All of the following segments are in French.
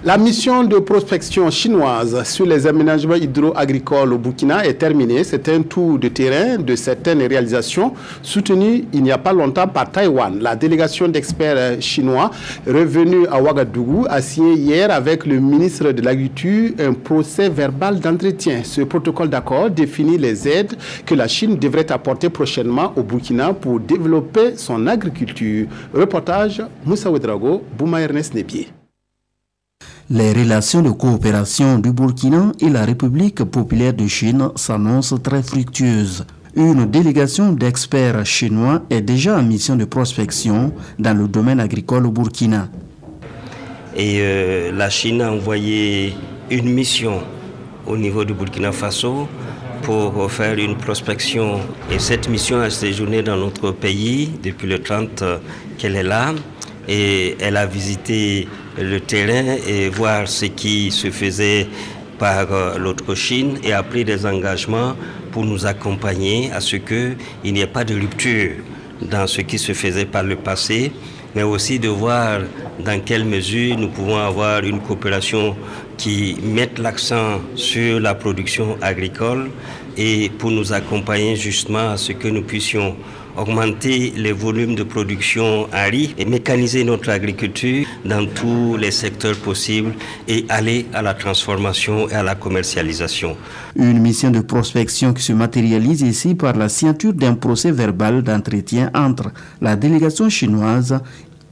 La mission de prospection chinoise sur les aménagements hydro-agricoles au Burkina est terminée. C'est un tour de terrain de certaines réalisations soutenues il n'y a pas longtemps par Taïwan. La délégation d'experts chinois revenue à Ouagadougou a signé hier avec le ministre de l'Agriculture un procès verbal d'entretien. Ce protocole d'accord définit les aides que la Chine devrait apporter prochainement au Burkina pour développer son agriculture. Reportage Moussa Ouedraogo, Bouma Ernest Nebié. Les relations de coopération du Burkina et la République populaire de Chine s'annoncent très fructueuses. Une délégation d'experts chinois est déjà en mission de prospection dans le domaine agricole au Burkina. Et la Chine a envoyé une mission au niveau du Burkina Faso pour faire une prospection. Et cette mission a séjourné dans notre pays depuis le 30 qu'elle est là. Et elle a visité le terrain et voir ce qui se faisait par l'autre Chine et a pris des engagements pour nous accompagner à ce qu'il n'y ait pas de rupture dans ce qui se faisait par le passé, mais aussi de voir dans quelle mesure nous pouvons avoir une coopération qui mette l'accent sur la production agricole et pour nous accompagner justement à ce que nous puissions augmenter les volumes de production en riz et mécaniser notre agriculture dans tous les secteurs possibles et aller à la transformation et à la commercialisation. Une mission de prospection qui se matérialise ici par la signature d'un procès verbal d'entretien entre la délégation chinoise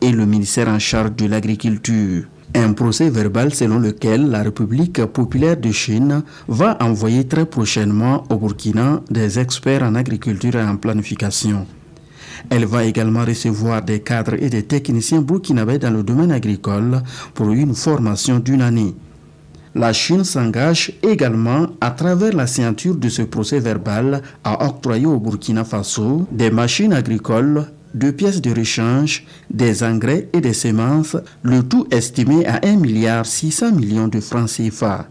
et le ministère en charge de l'agriculture. Un procès verbal selon lequel la République populaire de Chine va envoyer très prochainement au Burkina des experts en agriculture et en planification. Elle va également recevoir des cadres et des techniciens burkinabés dans le domaine agricole pour une formation d'une année. La Chine s'engage également, à travers la signature de ce procès verbal, à octroyer au Burkina Faso des machines agricoles, 2 pièces de rechange, des engrais et des semences, le tout estimé à 1,6 milliard de francs CFA.